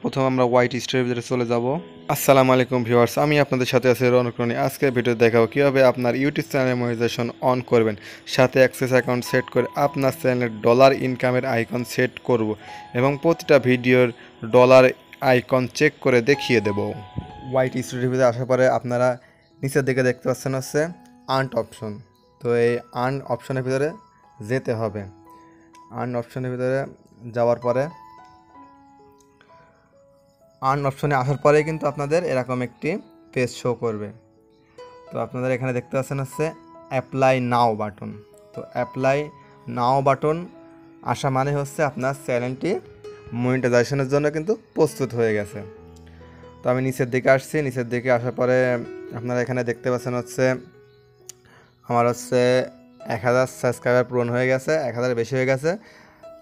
প্রথম আমরা হোয়াইট স্টোরের ভিতরে চলে যাব। আসসালামু আলাইকুম ভিউয়ার্স, আমি আপনাদের সাথে আছি রৌনক রনি। আজকের ভিডিও দেখাবো কীভাবে আপনার ইউটিউব চ্যানেলের মনিটাইজেশন অন করবেন, সাথে অ্যাক্সেস অ্যাকাউন্ট সেট করে আপনার চ্যানেলের ডলার ইনকামের আইকন সেট করব এবং প্রতিটা ভিডিওর ডলার আইকন চেক করে দেখিয়ে দেব। হোয়াইট স্টোরের ভিতরে আসার পরে আপনারা নিচের দিকে দেখতে পাচ্ছেন হচ্ছে আর্ন অপশন। তো এই আর্ন অপশনের ভিতরে যেতে হবে। আর্ন অপশনের ভিতরে যাওয়ার পরে আর্ন অপশনে আসার পরেই কিন্তু আপনাদের এরকম একটি পেজ শো করবে। তো আপনাদের এখানে দেখতে পাচ্ছেন হচ্ছে অ্যাপ্লাই নাও বাটন। তো অ্যাপ্লাই নাও বাটন আসা মানে হচ্ছে আপনার চ্যানেলটি মনিটাইজেশনের জন্য কিন্তু প্রস্তুত হয়ে গেছে। তো আমি নিচের দিকে আসছি। নিচের দিকে আসার পরে আপনারা এখানে দেখতে পাচ্ছেন হচ্ছে আমার হচ্ছে 1000 সাবস্ক্রাইবার পূরণ হয়ে গেছে, 1000 বেশি হয়ে গেছে।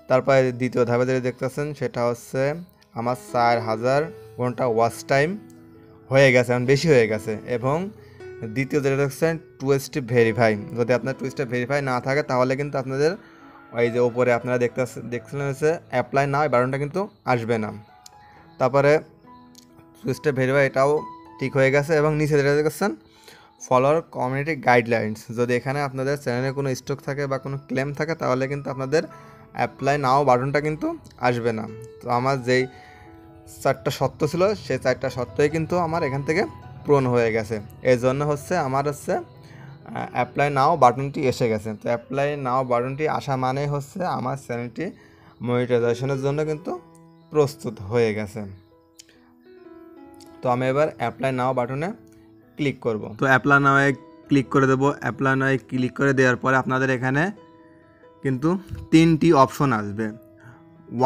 তারপরে দ্বিতীয় ধাপে যেটা দেখতে পাচ্ছেন সেটা হচ্ছে আমার 4000 ঘন্টা ওয়াচ টাইম হয়ে গেছে, এখন বেশি হয়ে গেছে। এবং দ্বিতীয় যেটা দেখছেন 2 স্টেপ ভেরিফাই। যদি আপনার 2 স্টেপ ভেরিফাই না থাকে তাহলে কিন্তু আপনাদের ওই যে ওপরে আপনারা দেখছিলেন হচ্ছে অ্যাপ্লাই নাও বাটনটা কিন্তু আসবে না। তারপরে 2 স্টেপ ভেরিফাই এটাও ঠিক হয়ে গেছে। এবং নিচে যেটা দেখছেন ফলোয়ার কমিউনিটি গাইডলাইন্স, যদি এখানে আপনাদের চ্যানেলে কোনো স্টক থাকে বা কোনো ক্লেম থাকে তাহলে কিন্তু আপনাদের অ্যাপ্লাই নাও বাটনটা কিন্তু আসবে না। তো আমার যেই 4টা শর্ত ছিল সেই 4টা শর্তই কিন্তু আমার এখান থেকে পূরণ হয়ে গেছে। এই জন্য হচ্ছে আমার হচ্ছে অ্যাপ্লাই নাও বাটনটি এসে গেছে। তো অ্যাপ্লাই নাও বাটনটি আসা মানে হচ্ছে আমার চ্যানেলটি মনিটাইজেশনের জন্য কিন্তু প্রস্তুত হয়ে গেছে। তো আমি এবার অ্যাপ্লাই নাও বাটনে ক্লিক করব। তো অ্যাপ্লাই নাওয়ে ক্লিক করে দেবো। অ্যাপ্লাই নাওয়ে ক্লিক করে দেওয়ার পরে আপনাদের এখানে কিন্তু 3টি অপশন আসবে,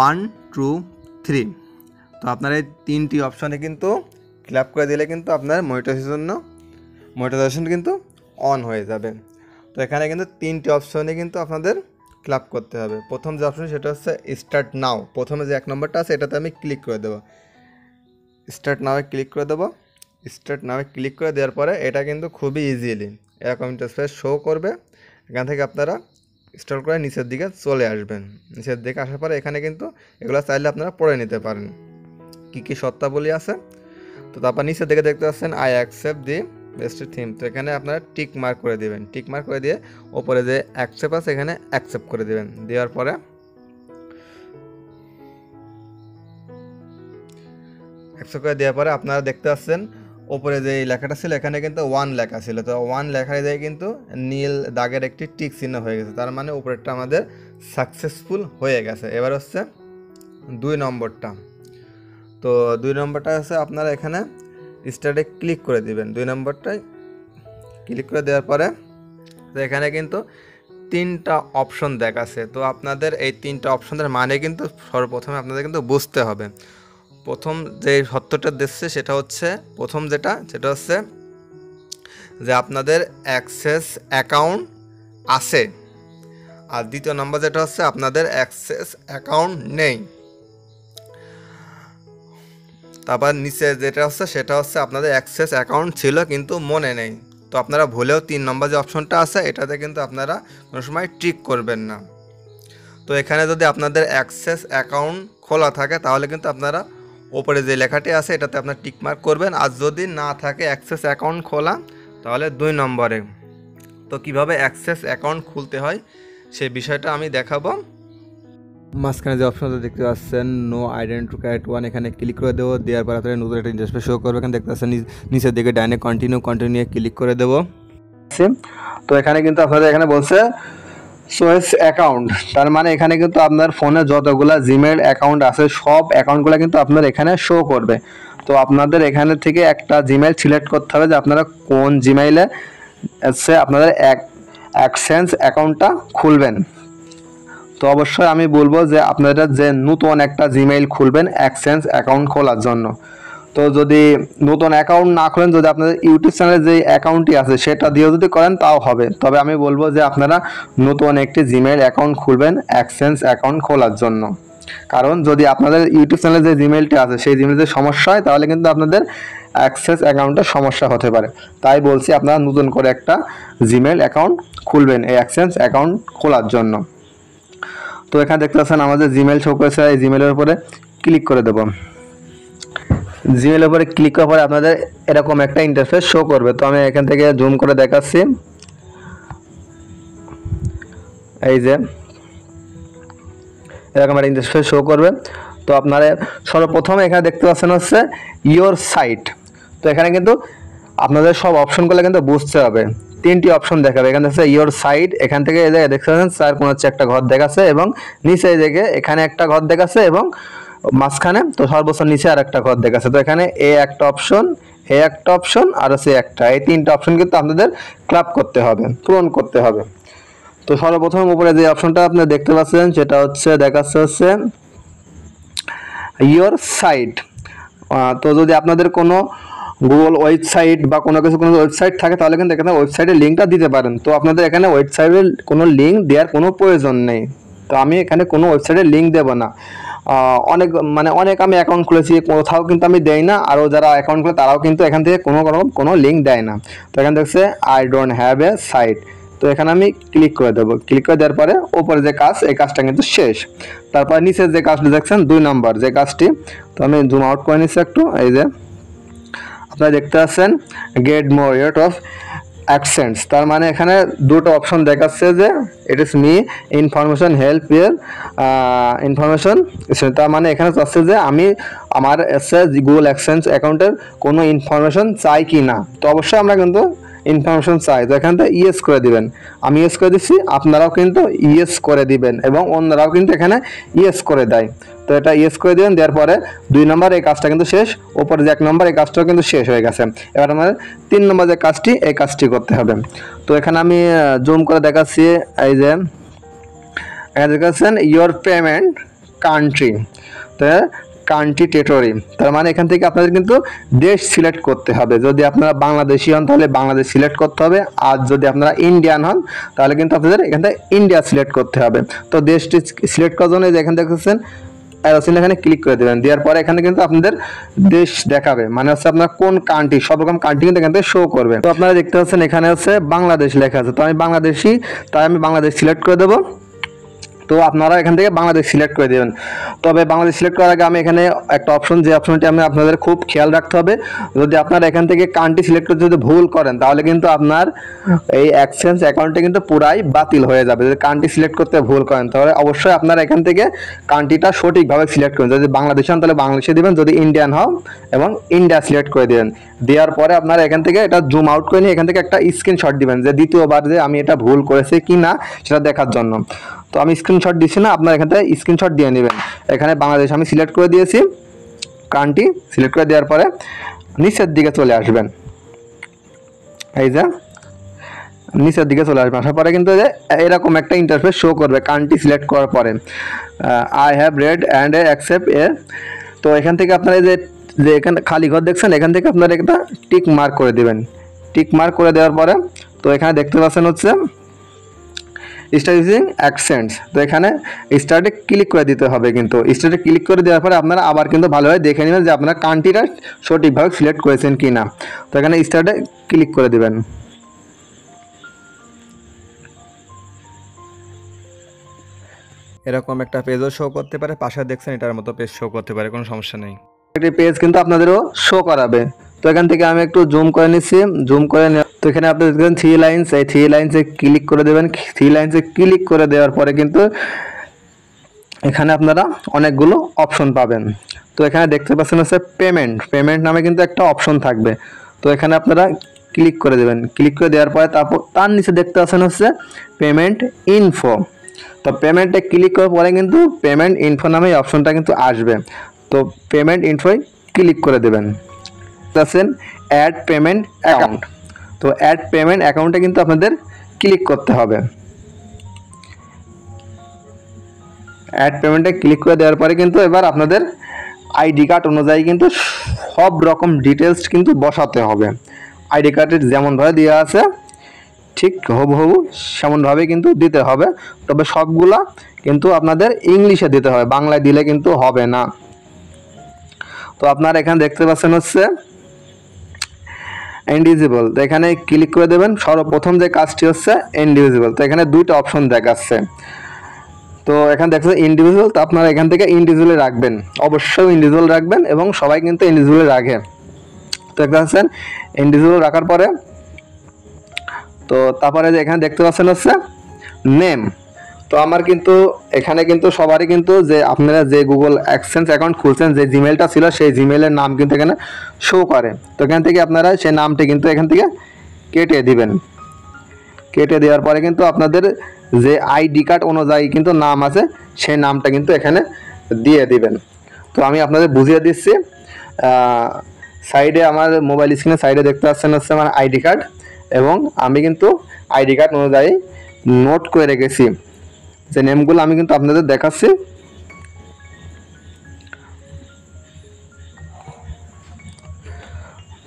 1, 2, 3। তো আপনার এই 3টি অপশনে কিন্তু ক্লিক করে দিলে কিন্তু আপনার মনিটাইজেশন কিন্তু অন হয়ে যাবে। তো এখানে কিন্তু 3টি অপশনে কিন্তু আপনাদের ক্লিক করতে হবে। প্রথম যে অপশন সেটা হচ্ছে স্টার্ট নাও। প্রথমে যে 1 নম্বরটা আছে এটাতে আমি ক্লিক করে দেবো। স্টার্ট নাওয়ে ক্লিক করে দেবো। স্টার্ট নাওয়ে ক্লিক করে দেওয়ার পরে এটা কিন্তু খুবই ইজিলি এরকম ইন্টারফেস শো করবে। এখান থেকে আপনারা স্ক্রল করে নিচের দিকে চলে আসবেন। নিচের দিকে আসার পরে এখানে কিন্তু এগুলো চাইলে আপনারা পড়ে নিতে পারেন কী কী শর্তাবলী আছে। তো তারপর নিচের দিকে দেখতে পাচ্ছেন I accept the best theme. তো এখানে আপনারা টিক মার্ক করে দেবেন। টিক মার্ক করে দিয়ে ওপরে যে অ্যাকসেপ্ট আছে এখানে অ্যাকসেপ্ট করে দেবেন। দেওয়ার পরে অ্যাকসেপ্ট করে দেওয়ার পরে আপনারা দেখতে পাচ্ছেন ওপরে যে লেখাটা ছিল এখানে কিন্তু 1 লেখা ছিল। তো 1 লেখায় যায় কিন্তু নীল দাগের একটি টিক চিহ্ন হয়ে গেছে, তার মানে উপরেরটা আমাদের সাকসেসফুল হয়ে গেছে। এবার হচ্ছে 2 নম্বরটা। তো 2 নম্বরটা আছে আপনারা এখানে স্টার্টে ক্লিক করে দিবেন। 2 নম্বরটায় ক্লিক করে দেওয়ার পরে তো এখানে কিন্তু 3টা অপশন দেখাচ্ছে। তো আপনাদের এই 3টা অপশনের মানে কিন্তু সর্বপ্রথমে আপনাদের কিন্তু বুঝতে হবে। প্রথম যে সত্যটা দিচ্ছে সেটা হচ্ছে সেটা হচ্ছে যে আপনাদের অ্যাক্সেস অ্যাকাউন্ট আছে। আর দ্বিতীয় নম্বর যেটা হচ্ছে আপনাদের অ্যাক্সেস অ্যাকাউন্ট নেই। তারপর নিচে যেটা হচ্ছে সেটা হচ্ছে আপনাদের অ্যাক্সেস অ্যাকাউন্ট ছিল কিন্তু মনে নেই। তো আপনারা ভুলেও 3 নম্বর যে অপশনটা আছে এটাতে কিন্তু আপনারা কোনো সময় ট্রিক করবেন না। তো এখানে যদি আপনাদের অ্যাক্সেস অ্যাকাউন্ট খোলা থাকে তাহলে কিন্তু আপনারা ওপরে যে লেখাটি আছে এটাতে আপনার টিক মার্ক করবেন। আর যদি না থাকে অ্যাক্সেস অ্যাকাউন্ট খোলা তাহলে 2 নম্বরে। তো কিভাবে অ্যাক্সেস অ্যাকাউন্ট খুলতে হয় সেই বিষয়টা আমি দেখাবো। মাঝখানে যে অপশনটা দেখতে পাচ্ছেন নো আইডেন্টিফাইড ওয়ান, এখানে ক্লিক করে দেবো। দেওয়ার পর আপনার নতুন একটা ইন্টারফেস শো করবে। এখানে দেখতে পাচ্ছেন নিচের দিকে ডাইনে কন্টিনিউ ক্লিক করে দেবো। তো এখানে কিন্তু আপনাদের এখানে বলছে সোয়েস অ্যাকাউন্ট, তার মানে এখানে কিন্তু আপনার ফোনে যতগুলো জিমেল অ্যাকাউন্ট আছে সব অ্যাকাউন্টগুলো কিন্তু আপনার এখানে শো করবে। তো আপনাদের এখানে থেকে একটা জিমেল সিলেক্ট করতে হবে যে আপনারা কোন জিমেইলে আপনাদের অ্যাক্সেস অ্যাকাউন্টটা খুলবেন। তো অবশ্যই আমি বলবো যে আপনারা যে নতুন একটা জিমেইল খুলবেন অ্যাক্সেস অ্যাকাউন্ট খোলার জন্য। তো যদি নতুন অ্যাকাউন্ট না খোলেন, যদি আপনাদের ইউটিউব চ্যানেলের যে অ্যাকাউন্টটি আছে সেটা দিয়েও যদি করেন তাও হবে। তবে আমি বলবো যে আপনারা নতুন একটি জিমেইল অ্যাকাউন্ট খুলবেন অ্যাক্সেস অ্যাকাউন্ট খোলার জন্য। কারণ যদি আপনাদের ইউটিউব চ্যানেলে যে জিমেইলটি আছে সেই জিমেইলের সমস্যা হয় তাহলে কিন্তু আপনাদের অ্যাক্সেস অ্যাকাউন্টের সমস্যা হতে পারে। তাই বলছি আপনারা নতুন করে একটা জিমেইল অ্যাকাউন্ট খুলবেন এই অ্যাক্সেস অ্যাকাউন্ট খোলার জন্য। তো এখানে দেখতে পাচ্ছেন আমাদের জিমেইল শো করেছে, এই জিমেইলের উপরে ক্লিক করে দেবো। জিমেলের উপরে ক্লিক করার পরে আপনাদের এরকম একটা ইন্টারফেস শো করবে। তো আমি এখান থেকে জুম করে দেখাচ্ছি, এই যে এরকম একটা ইন্টারফেস শো করবে। তো আপনারা সর্বপ্রথম এখানে দেখতে পাচ্ছেন হচ্ছে ইয়োর সাইট। তো এখানে কিন্তু আপনাদের সব অপশনগুলো কিন্তু বুঝতে হবে। 3টি অপশন দেখাবে, এখানে দেখছে ইয়োর সাইট, এখান থেকে এই জায়গায় দেখতে পাচ্ছেন স্যার কোন হচ্ছে একটা ঘর দেখাচ্ছে, এবং নিচে এই জায়গায় এখানে একটা ঘর দেখাচ্ছে, এবং মাঝখানে তো সর্বোচ্চ নিচে আর একটা ঘর দেখাচ্ছে। তো এখানে এ একটা অপশন, এ একটা অপশন, আর হচ্ছে একটা, এই 3টা অপশন কিন্তু আপনাদের ক্লাব করতে হবে, পূরণ করতে হবে। তো সর্বপ্রথম উপরে যে অপশনটা আপনি দেখতে পাচ্ছেন সেটা হচ্ছে দেখাচ্ছে হচ্ছে ইয়োর সাইট। তো যদি আপনাদের কোনো গুগল ওয়েবসাইট বা কোনো ওয়েবসাইট থাকে তাহলে কিন্তু এখানে ওয়েবসাইটের লিঙ্কটা দিতে পারেন। তো আপনাদের এখানে ওয়েবসাইটের কোনো লিঙ্ক দেওয়ার কোনো প্রয়োজন নেই। তো আমি এখানে কোনো ওয়েবসাইটের লিঙ্ক দেবো না। অনেক আমি অ্যাকাউন্ট খুলেছি, কোথাও কিন্তু আমি দেই না, আরও যারা অ্যাকাউন্ট খুলে তারাও কিন্তু এখান থেকে কোনো লিঙ্ক দেয় না। তো এখানে দেখছে I don't have a site. তো এখানে আমি ক্লিক করে দেবো। ক্লিক করে দেওয়ার পরে ওপরে যে কাজ, এই কাজটা কিন্তু শেষ। তারপর নিচের যে কাজটি দেখছেন 2 নম্বর যে কাজটি, তো আমি জুম আউট করে নিচ্ছি একটু। এই যে আপনারা দেখতে পাচ্ছেন get more rate of accents, তার মানে এখানে দুটো অপশন দেখাচ্ছে যে it is me information help your information. তার মানে এখানে চাচ্ছে যে আমি আমার গুগল অ্যাকসেন্স অ্যাকাউন্টের কোনো ইনফরমেশন চাই কি না। তো অবশ্যই আমরা কিন্তু ইনফরমেশন চাই। তো এখান থেকে ইয়েস করে দিবেন, আমি ইয়েস করে দিচ্ছি, আপনারাও কিন্তু ইয়েস করে দিবেন, এবং অন্যরাও কিন্তু এখানে ইয়েস করে দেয়। তো এটা ইয়েস করে দিবেন, দেওয়ার পরে 2 নম্বর এই কাজটা কিন্তু শেষ। ওপরে যে 1 নম্বর এই কাজটাও কিন্তু শেষ হয়ে গেছে। এবার আমাদের 3 নম্বর যে কাজটি, এই কাজটি করতে হবে। তো এখানে আমি জুম করে দেখাচ্ছি, এই যে এখানে দেখাচ্ছেন ইয়োর পেমেন্ট কান্ট্রি, তো কান্ট্রি টেরিটরি, তার মানে এখান থেকে আপনাদের কিন্তু দেশ সিলেক্ট করতে হবে। যদি আপনারা বাংলাদেশি হন তাহলে বাংলাদেশ সিলেক্ট করতে হবে, আর যদি আপনারা ইন্ডিয়ান হন তাহলে কিন্তু আপনাদের এখান থেকে ইন্ডিয়া সিলেক্ট করতে হবে। তো দেশটি সিলেক্ট করার জন্য এখানে দেখতেছেন অ্যারোসিন, এখানে ক্লিক করে দেবেন। দেওয়ার পরে এখানে কিন্তু আপনাদের দেশ দেখাবে, মানে হচ্ছে আপনার কোন কান্ট্রি, সব রকম কান্ট্রি কিন্তু এখান থেকে শো করবে। তো আপনারা দেখতে পাচ্ছেন এখানে হচ্ছে বাংলাদেশ লেখা আছে, তো আমি বাংলাদেশি, তাই আমি বাংলাদেশ সিলেক্ট করে দেবো। তো আপনারা এখান থেকে বাংলাদেশ সিলেক্ট করে দেবেন। তবে বাংলাদেশ সিলেক্ট করার আগে আমি এখানে একটা অপশন, যে অপশনটি আমি আপনাদের খুব খেয়াল রাখতে হবে, যদি আপনারা এখান থেকে কান্ট্রি সিলেক্ট করতে যদি ভুল করেন তাহলে কিন্তু আপনার এই অ্যাকসেন্স অ্যাকাউন্টে কিন্তু পুরাই বাতিল হয়ে যাবে। যদি কান্ট্রি সিলেক্ট করতে ভুল করেন তাহলে অবশ্যই আপনারা এখান থেকে কান্ট্রিটা সঠিকভাবে সিলেক্ট করুন। যদি বাংলাদেশ হন তাহলে বাংলাদেশে দিবেন, যদি ইন্ডিয়ান হন এবং ইন্ডিয়া সিলেক্ট করে দেবেন। দেওয়ার পরে আপনারা এখান থেকে এটা জুম আউট করে নিয়ে এখান থেকে একটা স্ক্রিনশট দিবেন, যে দ্বিতীয়বার যে আমি এটা ভুল করেছি কি না সেটা দেখার জন্য। তো আমি স্ক্রিনশট দিচ্ছি না, আপনার এখান থেকে স্ক্রিনশট দিয়ে নেবেন। এখানে বাংলাদেশ আমি সিলেক্ট করে দিয়েছি, কান্ট্রি সিলেক্ট করে দেওয়ার পরে নিচের দিকে চলে আসবেন, এই যে নিচের দিকে চলে আসবেন। আসার পরে কিন্তু এরকম একটা ইন্টারফেস শো করবে কান্ট্রি সিলেক্ট করার পরে, I have read and accept এ। তো এখান থেকে আপনারা যে এখানে খালি ঘর দেখছেন, এখান থেকে আপনারা একটা টিক মার্ক করে দেবেন। টিক মার্ক করে দেওয়ার পরে তো এখানে দেখতে পাচ্ছেন হচ্ছে স্টার্ট ইউজিং অ্যাকসেন্টস। তো এখানে স্টার্টে ক্লিক করে দিতে হবে, কিন্তু স্টার্টে ক্লিক করে দেওয়ার পরে আপনারা আবার কিন্তু ভালোভাবে দেখে নেবেন যে আপনারা কান্ট্রিটা সঠিকভাবে সিলেক্ট করেছেন কি না। তো এখানে স্টার্টে ক্লিক করে দেবেন। এরকম একটা পেজও শো করতে পারে, পাশে দেখছেন এটার মতো পেজ শো করতে পারে, কোনো সমস্যা নেই। একটি পেজ কিন্তু আপনাদেরও শো করাবে। তো এখান থেকে আমি একটু জুম করে নিচ্ছি, জুম করে তো এখানে আপনি দেখবেন 3 লাইনস, এই 3 লাইনসে ক্লিক করে দেবেন। 3 লাইনসে ক্লিক করে দেওয়ার পরে কিন্তু এখানে আপনারা অনেকগুলো অপশন পাবেন। তো এখানে দেখতে পাচ্ছেন হচ্ছে পেমেন্ট নামে কিন্তু একটা অপশন থাকবে। তো এখানে আপনারা ক্লিক করে দেবেন। ক্লিক করে দেওয়ার পরে তারপর তার নিচে দেখতে পাচ্ছেন হচ্ছে পেমেন্ট ইনফো। তো পেমেন্টে ক্লিক করার পরে কিন্তু পেমেন্ট ইনফো নামে এই অপশনটা কিন্তু আসবে। তো পেমেন্ট ইনফোয় ক্লিক করে দেবেন। দেখছেন অ্যাড পেমেন্ট অ্যাকাউন্ট। তো অ্যাড পেমেন্ট অ্যাকাউন্টে কিন্তু আপনাদের ক্লিক করতে হবে। অ্যাড পেমেন্টে ক্লিক করে দেওয়ার পরে কিন্তু এবার আপনাদের আইডি কার্ড অনুযায়ী কিন্তু সব রকম ডিটেলস কিন্তু বসাতে হবে। আইডি কার্ডের যেমনভাবে দেওয়া আছে ঠিক হুবহু সেমনভাবে কিন্তু দিতে হবে, তবে সবগুলা কিন্তু আপনাদের ইংলিশে দিতে হবে, বাংলায় দিলে কিন্তু হবে না। তো আপনারা এখানে দেখতে পাচ্ছেন হচ্ছে ইন্ডিভিজুয়াল, তো এখানে ক্লিক করে দেবেন। সর্বপ্রথম যে কাজটি হচ্ছে ইন্ডিভিজুয়াল। তো এখানে 2টা অপশন দেখাচ্ছে। তো তো এখানে দেখছেন ইন্ডিভিজুয়াল, তো আপনারা এখান থেকে ইন্ডিভিজুয়ালে রাখবেন, অবশ্যই ইন্ডিভিজুয়াল রাখবেন এবং সবাই কিন্তু ইন্ডিভিজুয়ালে রাখে। তো দেখতে পাচ্ছেন ইন্ডিভিজুয়াল রাখার পরে, তো তারপরে যে এখানে দেখতে পাচ্ছেন হচ্ছে নেম। তো আমার কিন্তু এখানে কিন্তু সবারই কিন্তু যে আপনারা যে গুগল অ্যাডসেন্স অ্যাকাউন্ট খুলছেন, যে জিমেলটা ছিল সেই জিমেলের নাম কিন্তু এখানে শো করে। তো এখান থেকে আপনারা সেই নামটি কিন্তু এখান থেকে কেটে দিবেন। কেটে দেওয়ার পরে কিন্তু আপনাদের যে আইডি কার্ড অনুযায়ী কিন্তু নাম আছে সেই নামটা কিন্তু এখানে দিয়ে দিবেন। তো আমি আপনাদের বুঝিয়ে দিচ্ছি। সাইডে আমার মোবাইল স্ক্রিনের সাইডে দেখতে পাচ্ছেন হচ্ছে আমার আইডি কার্ড, এবং আমি কিন্তু আইডি কার্ড অনুযায়ী নোট করে রেখেছি যে নেমগুলো আমি কিন্তু আপনাদের দেখাচ্ছি।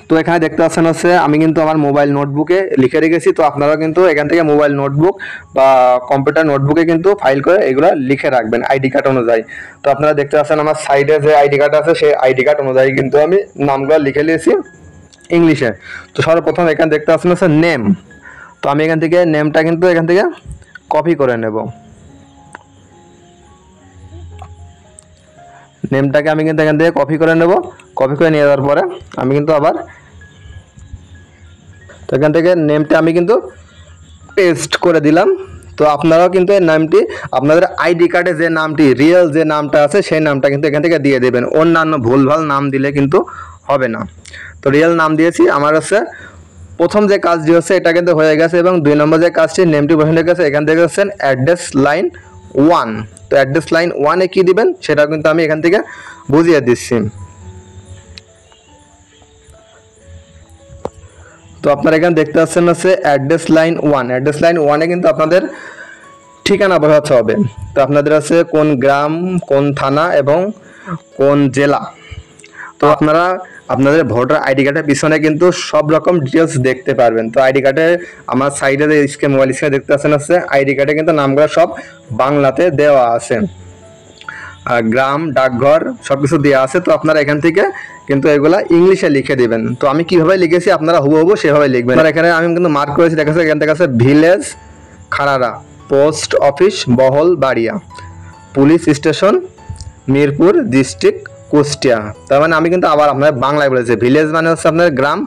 তো এখানে দেখতে পাচ্ছেন হচ্ছে আমি কিন্তু আমার মোবাইল নোটবুকে লিখে রেখেছি। তো আপনারা কিন্তু এখান থেকে মোবাইল নোটবুক বা কম্পিউটার নোটবুকে কিন্তু ফাইল করে এগুলো লিখে রাখবেন আইডি কার্ড অনুযায়ী। তো আপনারা দেখতে পাচ্ছেন আমার সাইডে যে আইডি কার্ড আছে সেই আইডি কার্ড অনুযায়ী কিন্তু আমি নামগুলো লিখে নিয়েছি ইংলিশে। তো সর্বপ্রথম এখানে দেখতে পাচ্ছেন হচ্ছে নেম। তো আমি এখান থেকে নেমটা কিন্তু এখান থেকে কপি করে নেব। নেমটাকে আমি কিন্তু এখান থেকে কপি করে নেব। কপি করে নিয়ে যাওয়ার পরে আমি কিন্তু আবার তো এখান থেকে নেমটা আমি কিন্তু পেস্ট করে দিলাম। তো আপনারাও কিন্তু এই নামটি আপনাদের আইডি কার্ডে যে নামটি রিয়েল যে নামটা আছে সেই নামটা কিন্তু এখান থেকে দিয়ে দেবেন। অন্যান্য ভুলভাল নাম দিলে কিন্তু হবে না। তো রিয়েল নাম দিয়েছি। আমার হচ্ছে প্রথম যে কাজটি হচ্ছে এটা কিন্তু হয়ে গেছে, এবং 2 নম্বর যে কাজটি নেমটি বসে গেছে। এখান থেকে হচ্ছেন অ্যাড্রেস লাইন 1। তো অ্যাড্রেস লাইন 1-এ কী দিবেন সেটা কিন্তু আমি এখান থেকে বুঝিয়ে দিচ্ছি। তো আপনারা এখানে দেখতে পাচ্ছেন হচ্ছে অ্যাড্রেস লাইন 1। অ্যাড্রেস লাইন 1-এ কিন্তু আপনাদের ঠিকানা বসাতে হবে। তো আপনাদের আছে কোন গ্রাম, কোন থানা এবং কোন জেলা। তো আপনারা আপনাদের ভোটার আইডি কার্ডের পিছনে কিন্তু সব রকম ডিটেলস দেখতে পারবেন। তো আইডি কার্ডে আমার সাইডে যে মোবাইল স্ক্রিনে দেখতে পাচ্ছেন হচ্ছে আইডি কার্ডে কিন্তু নামগুলো সব বাংলাতে দেওয়া আছে, গ্রাম, ডাকঘর সব কিছু দেওয়া আছে। তো আপনারা এখান থেকে কিন্তু এগুলা ইংলিশে লিখে দিবেন। তো আমি কিভাবে লিখেছি আপনারা হুবহু সেভাবে লিখবেন। আর এখানে আমি কিন্তু মার্ক করেছি, দেখা যাচ্ছে এখান থেকে আছে village Kharara, post office Bahalbaria, police station Mirpur, district Kushtia. তার মানে আমি কিন্তু আবার আপনাদের বাংলায় বলেছি। ভিলেজ মানে হচ্ছে আপনাদের গ্রাম,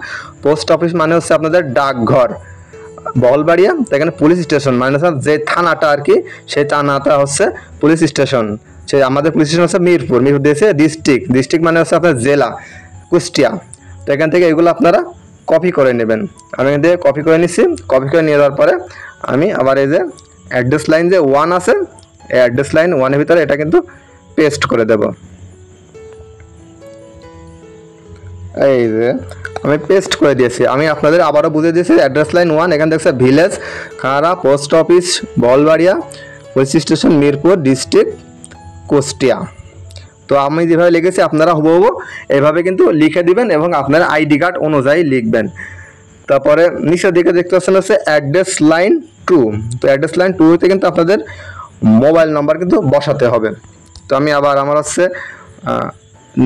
পোস্ট অফিস মানে হচ্ছে আপনাদের ডাকঘর, বহলবাড়িয়া এখানে পুলিশ স্টেশন মানে হচ্ছে যে থানাটা আর কি, সেই থানাটা হচ্ছে পুলিশ স্টেশন। সে আমাদের পুলিশ স্টেশন হচ্ছে মিরপুর, মিরপুর দিয়েছে ডিস্ট্রিক্ট, ডিস্ট্রিক্ট মানে হচ্ছে আপনার জেলা কুষ্টিয়া। তো এখান থেকে এগুলো আপনারা কপি করে নেবেন। আমি এখান থেকে কপি করে নিচ্ছি। কপি করে নিয়ে যাওয়ার পরে আমি আবার এই যে অ্যাড্রেস লাইন যে 1 আছে, এই অ্যাড্রেস লাইন 1-এর ভিতরে এটা কিন্তু পেস্ট করে দেব। এই যে আমি পেস্ট করে দিয়েছি। আমি আপনাদের আবারও বুঝিয়ে দিয়েছি অ্যাড্রেস লাইন 1। এখানে দেখছে village Khara, post office Bahalbaria, police station Mirpur, district Kushtia. তো আমি যেভাবে লিখেছি আপনারা হুবহু এভাবে কিন্তু লিখে দিবেন এবং আপনার আইডি কার্ড অনুযায়ী লিখবেন। তারপরে নিচের দিকে দেখতে পাচ্ছেন হচ্ছে অ্যাড্রেস লাইন 2। তো অ্যাড্রেস লাইন 2-তে কিন্তু আপনাদের মোবাইল নাম্বার কিন্তু বসাতে হবে। তো আমি আবার আমার হচ্ছে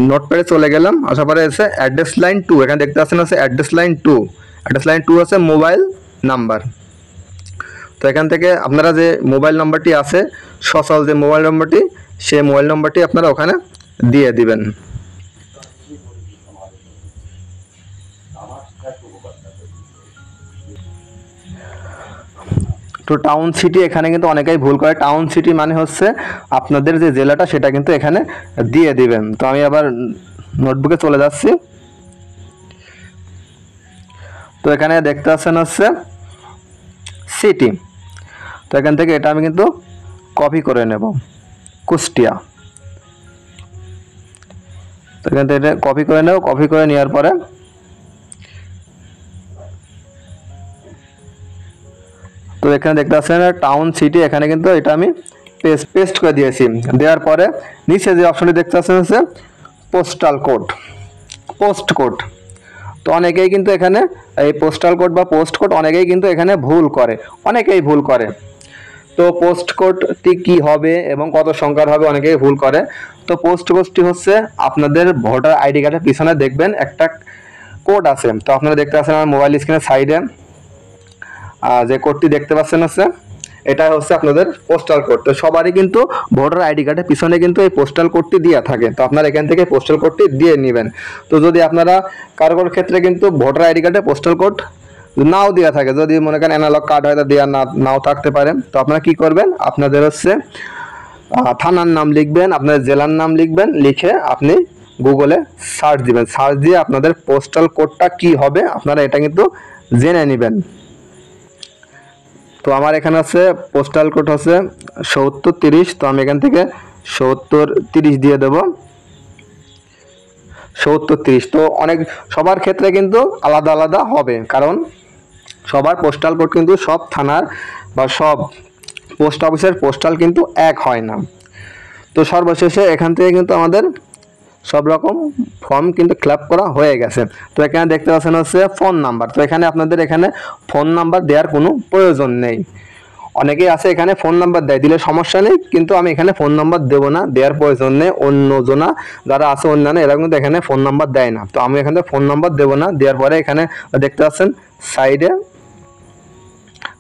নোটপ্যাডে চলে গেলাম। আসার পরে এসে অ্যাড্রেস লাইন 2 এখানে দেখতে পাচ্ছেন হচ্ছে অ্যাড্রেস লাইন 2। অ্যাড্রেস লাইন 2 হচ্ছে মোবাইল নাম্বার। তো এখান থেকে আপনারা যে মোবাইল নাম্বারটি আছে সচল যে মোবাইল নাম্বারটি, সেই মোবাইল নাম্বারটি আপনারা ওখানে দিয়ে দিবেন। তো টাউন সিটি এখানে কিন্তু অনেকেই ভুল করে। টাউন সিটি মানে হচ্ছে আপনাদের যে জেলাটা সেটা কিন্তু এখানে দিয়ে দিবেন। তো আমি আবার নোটবুকে চলে যাচ্ছি। তো এখানে দেখতে পাচ্ছেন হচ্ছে সিটি। তো এখান থেকে এটা আমি কিন্তু কপি করে নেব, কুষ্টিয়া। তো এখান থেকে এটা কপি করে নেব। কপি করে নেওয়ার পরে তো এখানে দেখতে পাচ্ছেন টাউন সিটি, এখানে কিন্তু এটা আমি পেস্ট করে দিয়েছি। দেওয়ার পরে নিচে যে অপশনটি দেখতে পাচ্ছেন হচ্ছে পোস্টাল কোড, পোস্ট কোড। তো অনেকেই কিন্তু এখানে এই পোস্টাল কোড বা পোস্ট কোড অনেকেই কিন্তু এখানে ভুল করে, অনেকেই ভুল করে। তো পোস্ট কোডটি কী হবে এবং কত সংখ্যার হবে অনেকেই ভুল করে। তো পোস্ট কোডটি হচ্ছে আপনাদের ভোটার আইডি কার্ডের পিছনে দেখবেন একটা কোড আছে। তো আপনারা দেখতে পাচ্ছেন আমার মোবাইল স্ক্রিনের সাইডে যে কোডটি দেখতে পাচ্ছেন হচ্ছে এটা হচ্ছে আপনাদের পোস্টাল কোড। তো সবারই কিন্তু ভোটার আইডি কার্ডের পিছনে কিন্তু এই পোস্টাল কোডটি দেওয়া থাকে, তো আপনারা এখান থেকে পোস্টাল কোডটি দিয়ে নেবেন। তো যদি আপনারা কারো ক্ষেত্রে কিন্তু ভোটার আইডি কার্ডে পোস্টাল কোড নাও দেওয়া থাকে, যদি মনে করেন অ্যানালগ কার্ড হয়তো দেওয়া নাও থাকতে পারে, তো আপনারা কি করবেন, আপনাদের হচ্ছে থানার নাম লিখবেন, আপনাদের জেলার নাম লিখবেন, লিখে আপনি গুগলে সার্চ দিবেন, সার্চ দিয়ে আপনাদের পোস্টাল কোডটা কি হবে আপনারা এটা কিন্তু জেনে নেবেন। তো আমার এখানে আছে পোস্টাল কোড হচ্ছে 7030, তো আমি এখান থেকে 7030 দিয়ে দেব। 7030 তো অনেক সবার ক্ষেত্রে কিন্তু আলাদা আলাদা হবে, কারণ সবার পোস্টাল কোড কিন্তু সব থানার বা সব পোস্ট অফিসের পোস্টাল কিন্তু এক হয় না। তো সর্বশেষে এখান থেকে কিন্তু আমাদের সব রকম ফর্ম কিন্তু ফিল আপ করা হয়ে গেছে। তো এখানে দেখতে পাচ্ছেন হচ্ছে ফোন নাম্বার, তো এখানে আপনাদের এখানে ফোন নাম্বার দেওয়ার কোনো প্রয়োজন নেই। অনেকেই আছে এখানে ফোন নাম্বার দেয়, দিলে সমস্যা নেই, কিন্তু আমি এখানে ফোন নাম্বার দেবো না, দেওয়ার প্রয়োজন নেই। অন্যজনা যারা আছে অন্যান্য এরা কিন্তু এখানে ফোন নাম্বার দেয় না, তো আমি এখানে ফোন নাম্বার দেবো না। দেওয়ার পরে এখানে দেখতে পাচ্ছেন সাইডে,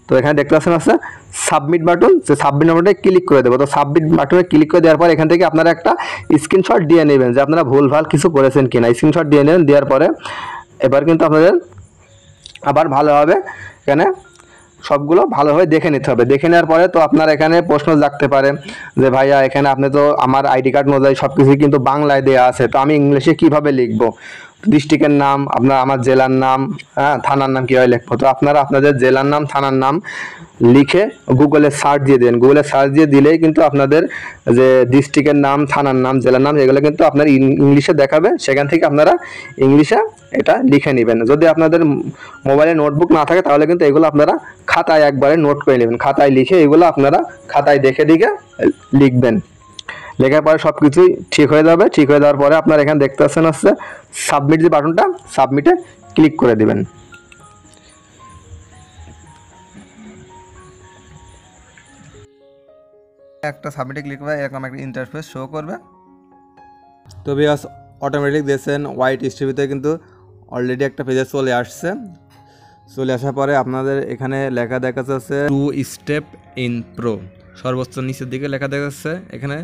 তো এখানে দেখতে পাচ্ছেন আছে সাবমিট বাটন, সে সাবমিট বাটনে ক্লিক করে দেবো। তো সাবমিট বাটনে ক্লিক করে দেওয়ার পর এখান থেকে আপনারা একটা স্ক্রিনশট দিয়ে নেবেন যে আপনারা ভুলভাল কিছু করেছেন কিনা, স্ক্রিনশট দিয়ে নেবেন। দেওয়ার পরে এবার কিন্তু আপনাদের আবার ভালোভাবে এখানে সবগুলো ভালোভাবে দেখে নিতে হবে। দেখে নেওয়ার পরে তো আপনার এখানে প্রশ্ন জাগতে পারে যে ভাইয়া এখানে আপনি তো আমার আইডি কার্ড অনুযায়ী সব কিছুই কিন্তু বাংলায় দেওয়া আছে, তো আমি ইংলিশে কিভাবে লিখবো, ডিস্ট্রিক্টের নাম, আপনার আমার জেলার নাম, হ্যাঁ থানার নাম কীভাবে লিখবো। তো আপনারা আপনাদের জেলার নাম থানার নাম লিখে গুগলে সার্চ দিয়ে দেন। গুগলে সার্চ দিয়ে দিলেই কিন্তু আপনাদের যে ডিস্ট্রিক্টের নাম, থানার নাম, জেলার নাম এগুলো কিন্তু আপনার ইংলিশে দেখাবে, সেখান থেকে আপনারা ইংলিশে এটা লিখে নেবেন। যদি আপনাদের মোবাইলে নোটবুক না থাকে তাহলে কিন্তু এগুলো আপনারা খাতায় একবারে নোট করে নেবেন, খাতায় লিখে এগুলো আপনারা খাতায় দেখে দেখে লিখবেন। লেখার পরে সব কিছুই ঠিক হয়ে যাবে। ঠিক হয়ে যাওয়ার পরে আপনারা এখানে দেখতে পাচ্ছেন হচ্ছে সাবমিট যে বাটনটা, সাবমিটে ক্লিক করে দিবেন। একটা সাবমিটে ক্লিক করে এরকম একটা ইন্টারফেস শো করবে। তো ভিউয়ার্স অটোমেটিক দেখছেন হোয়াইট হিস্ট্রিতে কিন্তু অলরেডি একটা পেজে চলে আসছে। চলে আসার পরে আপনাদের এখানে লেখা দেখা যাচ্ছে 2 স্টেপ ইন প্রো, সর্বোচ্চ নিচের দিকে লেখা দেখা যাচ্ছে এখানে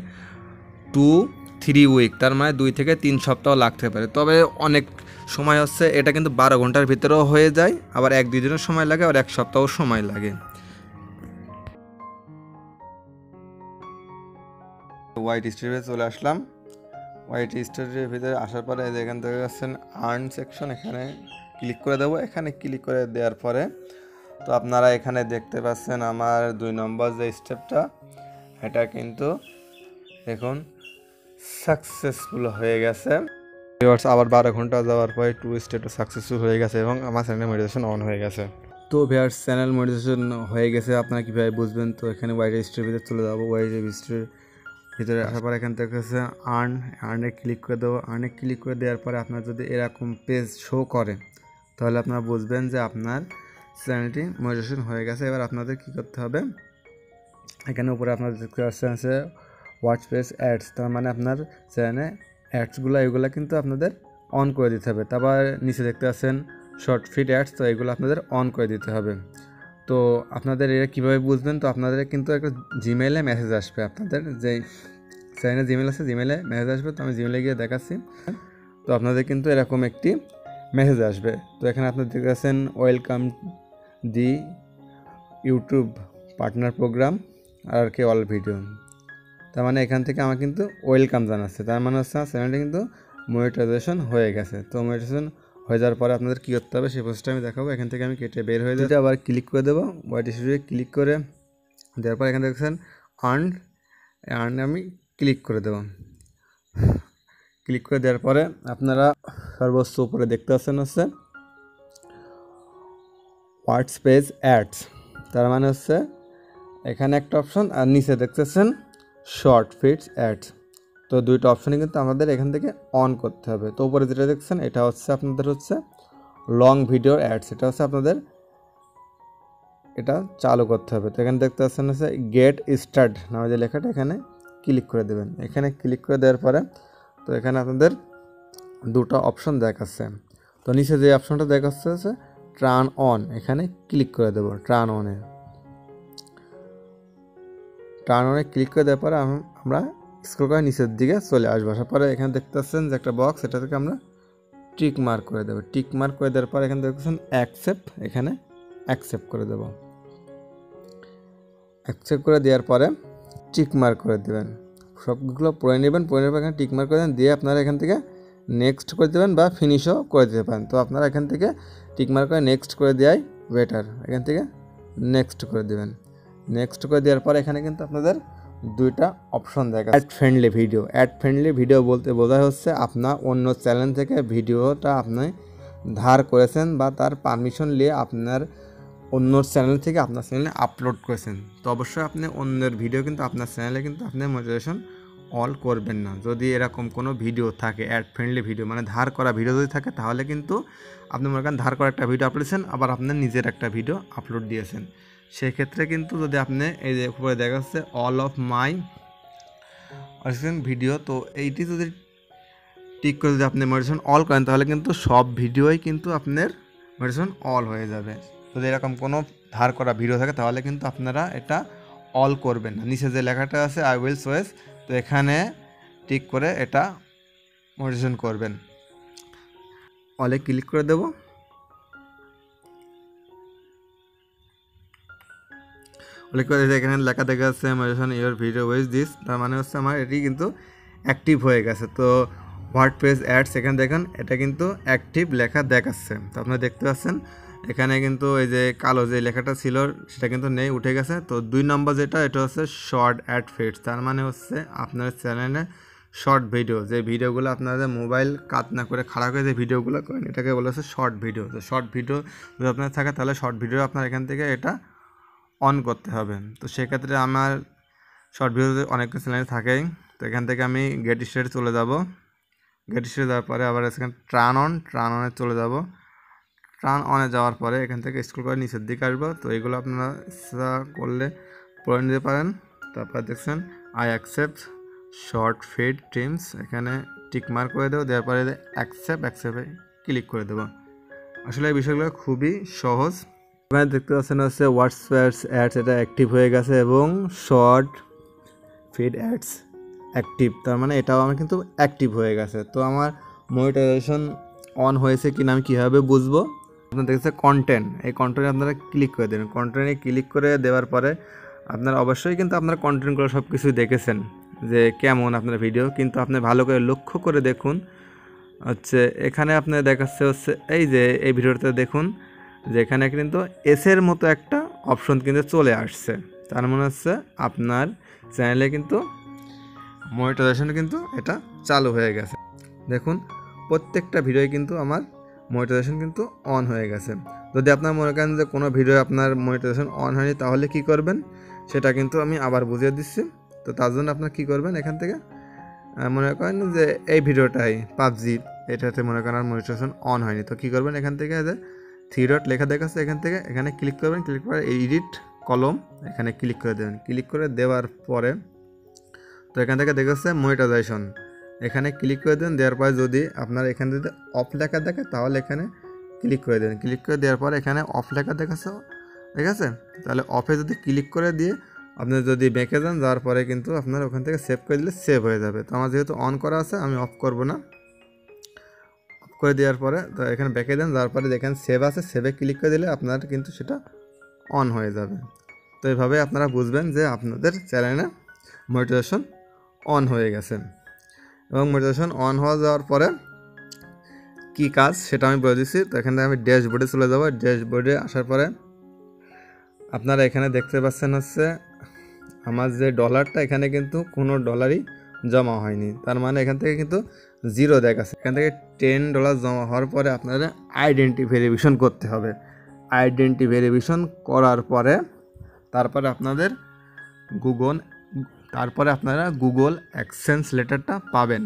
2-3 উইক, তার মানে 2 থেকে 3 সপ্তাহ লাগতে পারে। তবে অনেক সময় হচ্ছে এটা কিন্তু 12 ঘন্টার ভিতরেও হয়ে যায়, আবার 1-2 দিনের সময় লাগে, আবার 1 সপ্তাহ সময় লাগে। হোয়াইট স্টোরে চলে আসলাম। হোয়াইট স্টোরের ভিতরে আসার পরে এখান থেকে যাচ্ছেন আর্ন সেকশন, এখানে ক্লিক করে দেবো। এখানে ক্লিক করে দেওয়ার পরে তো আপনারা এখানে দেখতে পাচ্ছেন আমার 2 নম্বর যে স্টেপটা এটা কিন্তু দেখুন সাকসেসফুল হয়ে গেছে। আবার 12 ঘন্টা যাওয়ার পরে 2 স্টেপটা সাকসেসফুল হয়ে গেছে এবং আমার চ্যানেল মনিটাইজেশন অন হয়ে গেছে। তো ভিউয়ার্স চ্যানেল মনিটাইজেশন হয়ে গেছে, আপনারা কীভাবে বুঝবেন? তো এখানে হোয়াইট স্টোরের ভিতরে চলে যাবো। হোয়াইট স্টোরের ভিতরে আসার পর এখান থেকে হচ্ছে আর্নে ক্লিক করে দেবো। আর্নে ক্লিক করে দেওয়ার পরে আপনার যদি এরকম পেজ শো করে তাহলে আপনারা বুঝবেন যে আপনার চ্যানেলটি মনিটাইজেশন হয়ে গেছে। এবার আপনাদের কী করতে হবে, এখানে উপরে আপনাদের দেখতে পাচ্ছেন আছে ওয়াচ পেজ অ্যাডস, তার মানে আপনার চ্যানেলে অ্যাডসগুলো এগুলো কিন্তু আপনাদের অন করে দিতে হবে। তারপর নিচে দেখতে পাচ্ছেন শর্ট ফিড অ্যাডস, তো এগুলো আপনাদের অন করে দিতে হবে। তো আপনাদের এটা কীভাবে বুঝবেন? তো আপনাদের কিন্তু একটা জিমেইলে মেসেজ আসবে, আপনাদের যে চ্যানেলে জিমেইল আছে জিমেইলে মেসেজ আসবে। তো আমি জিমেইলে গিয়ে দেখাচ্ছি। তো আপনাদের কিন্তু এরকম একটি মেসেজ আসবে। তো এখানে আপনারা দেখতে পাচ্ছেন welcome the YouTube partner programme আর কে অল ভিডিও, তার মানে এখান থেকে আমার কিন্তু ওয়েলকাম জানাচ্ছে, তার মানে হচ্ছে চ্যানেলটি কিন্তু মনিটাইজেশন হয়ে গেছে। তো মনিটাইজেশন হয়ে যাওয়ার পরে আপনাদের কী করতে হবে সেই প্রসেসটা আমি দেখাবো। এখান থেকে আমি কেটে বের হয়ে যাবো, আবার ক্লিক করে দেবো। হোয়াইট স্টোরে ক্লিক করে দেওয়ার পর এখানে দেখছেন আর্নে আমি ক্লিক করে দেবো। ক্লিক করে দেওয়ার পরে আপনারা সর্বোচ্চ উপরে দেখতে পাচ্ছেন হচ্ছে হোয়াটস পেজ অ্যাডস, তার মানে হচ্ছে এখানে একটা অপশন আর নিচে দেখতেছেন শর্ট ফিডস অ্যাডস। তো দুইটা অপশানই কিন্তু আমাদের এখান থেকে অন করতে হবে। তো উপরে যেটা দেখছেন এটা হচ্ছে আপনাদের হচ্ছে লং ভিডিও অ্যাডস, এটা হচ্ছে আপনাদের এটা চালু করতে হবে। তো এখানে দেখতে পাচ্ছেন হচ্ছে গেট স্টার্ট নামে যে লেখাটা, এখানে ক্লিক করে দেবেন। এখানে ক্লিক করে দেওয়ার পরে তো এখানে আপনাদের দুটো অপশন দেখাচ্ছে। তো নিচে যে অপশনটা দেখাচ্ছে হচ্ছে টার্ন অন, এখানে ক্লিক করে দেবো টার্ন অনে। টার্ন অনে ক্লিক করে দেওয়ার পরে আমরা স্ক্রল করে নিচের দিকে চলে আসবো। আসার পরে এখানে দেখতে পাচ্ছেন যে একটা বক্স, এটা থেকে আমরা টিক মার্ক করে দেবো। টিক মার্ক করে দেওয়ার পর এখানে দেখতেছেন অ্যাকসেপ্ট, এখানে অ্যাকসেপ্ট করে দেবো। অ্যাকসেপ্ট করে দেওয়ার পরে টিক মার্ক করে দেবেন, সবগুলো পড়ে নেবেন। পড়ে নেবেন এখানে টিক মার্ক করে দেন, দিয়ে আপনারা এখান থেকে নেক্সট করে দেবেন বা ফিনিশও করে দিতে পারেন। তো আপনারা এখান থেকে টিক মার্ক করে নেক্সট করে দেওয়াই বেটার। এখান থেকে নেক্সট করে দেবেন। নেক্সট করে দেওয়ার পর এখানে কিন্তু আপনাদের দুইটা অপশন দেখা, ad friendly video. Ad friendly video বলতে বোঝা হচ্ছে আপনার অন্য চ্যানেল থেকে ভিডিওটা আপনি ধার করেছেন বা তার পারমিশন নিয়ে আপনার অন্য চ্যানেল থেকে আপনার চ্যানেলে আপলোড করেছেন। তো অবশ্যই আপনি অন্যের ভিডিও কিন্তু আপনার চ্যানেলে কিন্তু আপনি মনিটাইজেশন অল করবেন না। যদি এরকম কোনো ভিডিও থাকে অ্যাড ফ্রেন্ডলি ভিডিও মানে ধার করা ভিডিও যদি থাকে, তাহলে কিন্তু আপনি মনে করেন ধার করা একটা ভিডিও আপলোড দিয়েছেন, আবার আপনার নিজের একটা ভিডিও আপলোড দিয়েছেন, সেক্ষেত্রে কিন্তু যদি আপনি এই যে উপরে দেখা যাচ্ছে অল অফ মাই ভিডিও, তো এইটি যদি টিক করে যদি আপনি মনিটাইজেশন অল করেন, তাহলে কিন্তু সব ভিডিওই কিন্তু আপনার মনিটাইজেশন অল হয়ে যাবে। যদি এরকম কোনো ধার করা ভিডিও থাকে তাহলে কিন্তু আপনারা এটা অল করবেন না। নিচে যে লেখাটা আছে আই উইল সোয়েস, তো এখানে টিক করে এটা মনিটাইজেশন করবেন। অলে ক্লিক করে দেব। অলে করে এখানে লেখা দেখা যাচ্ছে monetisation your video with this, তার মানে হচ্ছে আমার এটি কিন্তু অ্যাক্টিভ হয়ে গেছে। তো হোয়াট পেজ অ্যাডস, এখানে দেখেন এটা কিন্তু অ্যাক্টিভ লেখা দেখাচ্ছে। তো আপনারা দেখতে পাচ্ছেন এখানে কিন্তু এই যে কালো যে লেখাটা ছিল সেটা কিন্তু নেই, উঠে গেছে। তো 2 নম্বর যেটা, এটা হচ্ছে শর্ট অ্যাড ফিডস, তার মানে হচ্ছে আপনার চ্যানেলে শর্ট ভিডিও, যে ভিডিওগুলো আপনাদের মোবাইল কাট না করে খাড়া করে যে ভিডিওগুলো করেন, এটাকে বলা হচ্ছে শর্ট ভিডিও। তো শর্ট ভিডিও যদি আপনার থাকে তাহলে শর্ট ভিডিও আপনার এখান থেকে এটা অন করতে হবে। তো সেক্ষেত্রে আমার শর্ট ভিডিও অনেক চ্যানেল থাকেই। তো এখান থেকে আমি গেট স্টার্টে চলে যাব। গেট স্টার্টে যাওয়ার পরে আবার এখানে টার্ন অনে চলে যাব। টার্ন অনে যাওয়ার পরে এখান থেকে স্ক্রল করে নিচের দিকে আসবো। তো এগুলো আপনারা ইচ্ছা করলে পড়ে নিতে পারেন। তারপর দেখছেন I accept short feed teams, এখানে টিক মার্ক করে দেবো। দেওয়ার পরে অ্যাকসেপ্টে ক্লিক করে দেবো। আসলে এই বিষয়গুলো খুবই সহজ। এখানে দেখতে পাচ্ছেন হচ্ছে হোয়াটসঅ্যাপ অ্যাডস, এটা অ্যাক্টিভ হয়ে গেছে এবং শর্ট ফিড অ্যাডস অ্যাক্টিভ, তার মানে এটাও আমার কিন্তু অ্যাক্টিভ হয়ে গেছে। তো আমার মনিটাইজেশন অন হয়েছে কিনা আমি কীভাবে বুঝবো? আপনার দেখছে কন্টেন্ট, এই কন্টেন্টে আপনারা ক্লিক করে দেবেন। কন্টেন্টে ক্লিক করে দেওয়ার পরে আপনারা অবশ্যই কিন্তু আপনার কন্টেন্টগুলো সব কিছুই দেখেছেন যে কেমন আপনার ভিডিও, কিন্তু আপনি ভালো করে লক্ষ্য করে দেখুন হচ্ছে এখানে আপনার দেখাচ্ছে হচ্ছে এই যে এই ভিডিওতে দেখুন যে এখানে কিন্তু এসের মতো একটা অপশন কিন্তু চলে আসছে, তার মানে হচ্ছে আপনার চ্যানেলে কিন্তু মনিটাইজেশন কিন্তু এটা চালু হয়ে গেছে। দেখুন প্রত্যেকটা ভিডিওই কিন্তু আমার মনিটাইজেশন কিন্তু অন হয়ে গেছে। যদি আপনার মনে করেন যে কোনো ভিডিও আপনার মনিটাইজেশন অন হয়নি, তাহলে কি করবেন সেটা কিন্তু আমি আবার বুঝিয়ে দিচ্ছি। তো তার জন্য আপনার কী করবেন, এখান থেকে মনে করেন যে এই ভিডিওটাই পাবজি, এটাতে মনে করেন আর মনিটাইজেশন অন হয়নি, তো কী করবেন এখান থেকে যে 3 ডট লেখা দেখাচ্ছে এখান থেকে এখানে ক্লিক করবেন। ক্লিক করে এডিট কলম এখানে ক্লিক করে দেবেন। ক্লিক করে দেওয়ার পরে তো এখান থেকে দেখাচ্ছে মনিটাইজেশন, এখানে ক্লিক করে দেবেন। দেওয়ার পরে যদি আপনার এখানে যদি অফ লেখা দেখে তাহলে এখানে ক্লিক করে দেবেন। ক্লিক করে দেওয়ার পরে এখানে অফ লেখা দেখাচ্ছে, ঠিক আছে? তাহলে অফে যদি ক্লিক করে দিয়ে আপনি যদি বেঁকে যান, যাওয়ার পরে কিন্তু আপনার ওখান থেকে সেভ করে দিলে সেভ হয়ে যাবে। তো আমার যেহেতু অন করা আছে আমি অফ করব না। অফ করে দেওয়ার পরে তো এখানে বেঁকে দেন, যাওয়ার পরে দেখেন সেভ আছে, সেভে ক্লিক করে দিলে আপনার কিন্তু সেটা অন হয়ে যাবে। তো এইভাবে আপনারা বুঝবেন যে আপনাদের চ্যানেলে মনিটাইজেশন অন হয়ে গেছে। এবং মনিটাইজেশন অন হয়ে যাওয়ার পরে কী কাজ সেটা আমি বলে দিচ্ছি। তো এখান থেকে আমি ড্যাশবোর্ডে চলে যাব। ড্যাশবোর্ডে আসার পরে আপনারা এখানে দেখতে পাচ্ছেন হচ্ছে আমার যে ডলারটা, এখানে কিন্তু কোনো ডলারই জমা হয়নি, তার মানে এখান থেকে কিন্তু জিরো দেখাচ্ছে। এখান থেকে $10 জমা হওয়ার পরে আপনারা আইডেন্টি ভেরিফিকেশন করতে হবে। আইডেন্টি ভেরিফিকেশন করার পরে তারপরে আপনারা গুগল অ্যাডসেন্স লেটারটা পাবেন।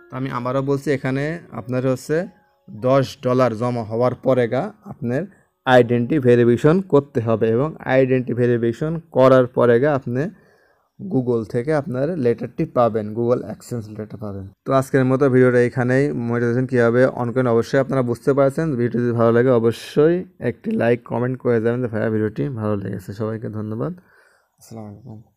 তো আমি আবারও বলছি, এখানে আপনার হচ্ছে $10 জমা হওয়ার পরে আপনার আইডেন্টি ভেরিফিকেশন করতে হবে, এবং আইডেন্টি ভেরিফিকেশন করার পরে আপনি গুগল থেকে আপনার লেটারটি পাবেন, গুগল অ্যাডসেন্স লেটার পাবেন। তো আজকের মতো ভিডিওটা এখানেই। মনিটাইজেশন কীভাবে অন করেন অবশ্যই আপনারা বুঝতে পারছেন। ভিডিওটি যদি ভালো লাগে অবশ্যই একটি লাইক কমেন্ট করে যাবেন যে ভাইয়া ভিডিওটি ভালো লেগেছে। সবাইকে ধন্যবাদ। আসসালামু আলাইকুম।